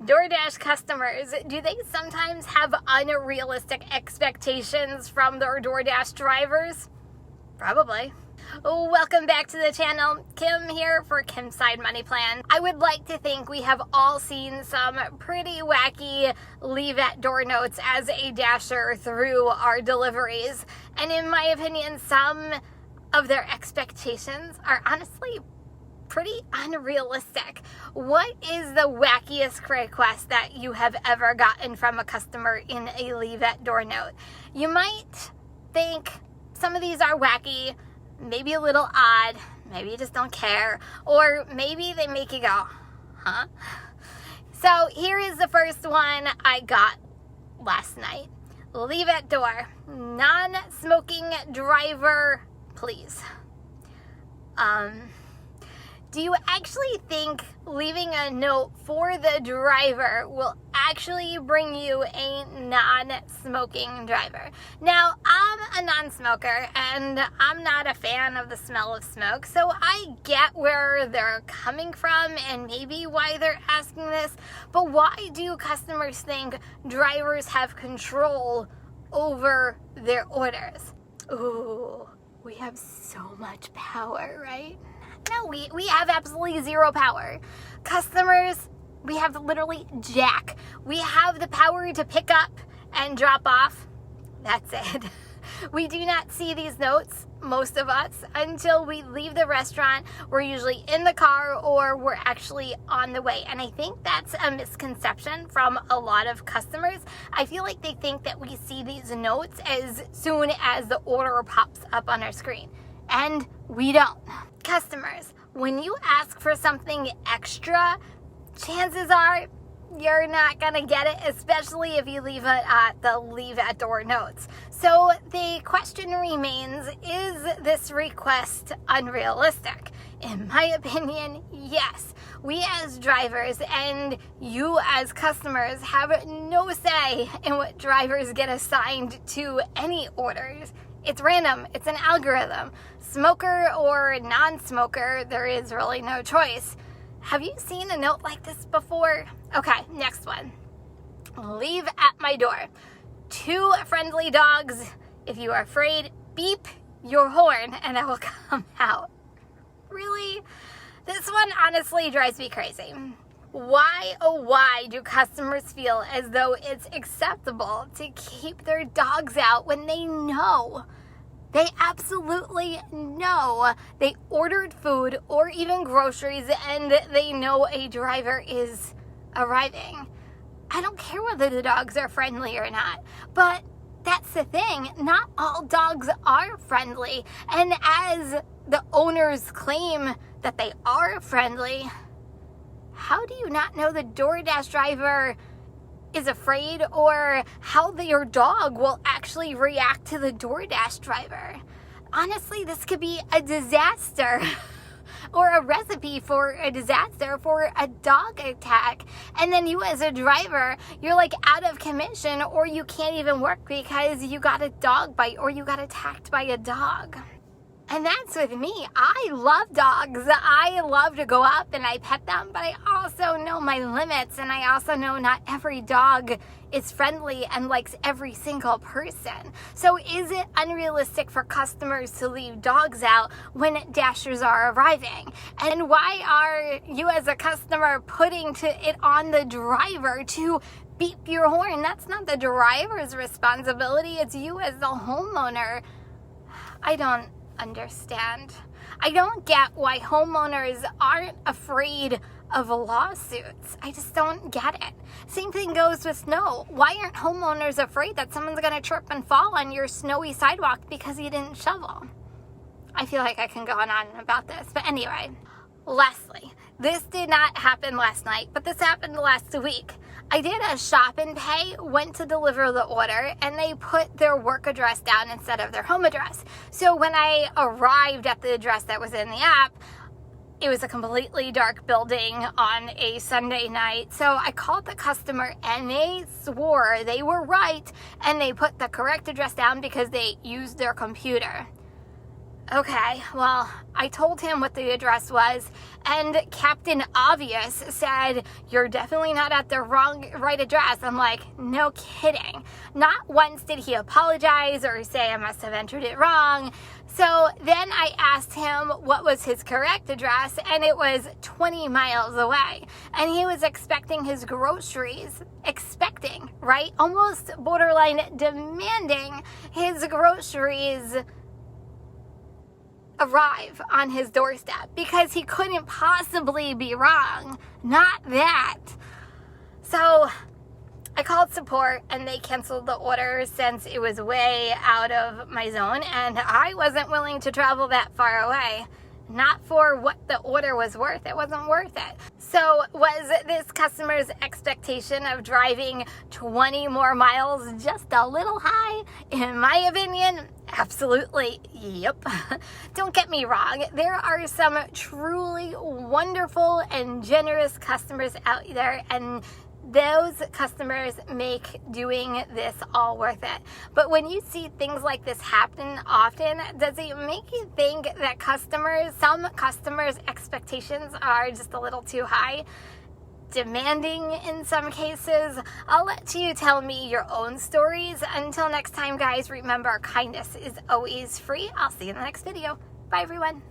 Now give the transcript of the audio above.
DoorDash customers, do they sometimes have unrealistic expectations from their DoorDash drivers? Probably. Welcome back to the channel. Kim here for Kim's Side Money Plan. I would like to think we have all seen some pretty wacky leave at door notes as a dasher through our deliveries. And in my opinion, some of their expectations are honestly pretty unrealistic. What is the wackiest request that you have ever gotten from a customer in a leave at door note? You might think some of these are wacky, maybe a little odd, maybe you just don't care, or maybe they make you go, huh? So here is the first one I got last night. Leave at door, non-smoking driver, please. Do you actually think leaving a note for the driver will actually bring you a non-smoking driver? Now, I'm a non-smoker and I'm not a fan of the smell of smoke, so I get where they're coming from and maybe why they're asking this, but why do customers think drivers have control over their orders? Ooh, we have so much power, right? No, we have absolutely zero power. Customers, we have literally jack. We have the power to pick up and drop off. That's it. We do not see these notes, most of us, until we leave the restaurant. We're usually in the car or we're actually on the way. And I think that's a misconception from a lot of customers. I feel like they think that we see these notes as soon as the order pops up on our screen. And we don't. Customers, when you ask for something extra, chances are you're not going to get it, especially if you leave it at the leave at door notes. So the question remains, is this request unrealistic? In my opinion, yes. We as drivers and you as customers have no say in what drivers get assigned to any orders. It's random. It's an algorithm. Smoker or non-smoker, there is really no choice. Have you seen a note like this before? Okay, next one. Leave at my door. 2 friendly dogs. If you are afraid, beep your horn and I will come out. Really? This one honestly drives me crazy. Why, oh why, do customers feel as though it's acceptable to keep their dogs out when they know, they absolutely know, they ordered food or even groceries and they know a driver is arriving? I don't care whether the dogs are friendly or not, but that's the thing. Not all dogs are friendly. And as the owners claim that they are friendly, how do you not know the DoorDash driver is afraid or how your dog will actually react to the DoorDash driver? Honestly, this could be a disaster or a recipe for a disaster for a dog attack. And then you as a driver, you're like out of commission or you can't even work because you got a dog bite or you got attacked by a dog. And that's with me. I love dogs. I love to go up and I pet them, but I also know my limits and I also know not every dog is friendly and likes every single person. So is it unrealistic for customers to leave dogs out when dashers are arriving? And why are you as a customer putting it on the driver to beep your horn? That's not the driver's responsibility. It's you as the homeowner. I don't understand. I don't get why homeowners aren't afraid of lawsuits. I just don't get it. Same thing goes with snow. Why aren't homeowners afraid that someone's going to trip and fall on your snowy sidewalk because you didn't shovel? I feel like I can go on about this, but anyway. Lastly, this did not happen last night, but this happened last week. I did a shop and pay, went to deliver the order, and they put their work address down instead of their home address. So when I arrived at the address that was in the app, it was a completely dark building on a Sunday night. So I called the customer and they swore they were right and they put the correct address down because they used their computer. Okay, well, I told him what the address was, and Captain Obvious said, "You're definitely not at the right address." I'm like, no kidding. Not once did he apologize or say I must have entered it wrong. So then I asked him what was his correct address, and it was 20 miles away. And he was expecting his groceries, right? Almost borderline demanding his groceries arrive on his doorstep because he couldn't possibly be wrong. Not that. So I called support and they canceled the order since it was way out of my zone and I wasn't willing to travel that far away. Not for what the order was worth. It wasn't worth it. So was this customer's expectation of driving 20 more miles just a little high? In my opinion, absolutely. Yep. Don't get me wrong. There are some truly wonderful and generous customers out there, and those customers make doing this all worth it. But when you see things like this happen often, does it make you think that some customers' expectations are just a little too high? Demanding in some cases? I'll let you tell me your own stories. Until next time, guys, remember, kindness is always free. I'll see you in the next video. Bye, everyone.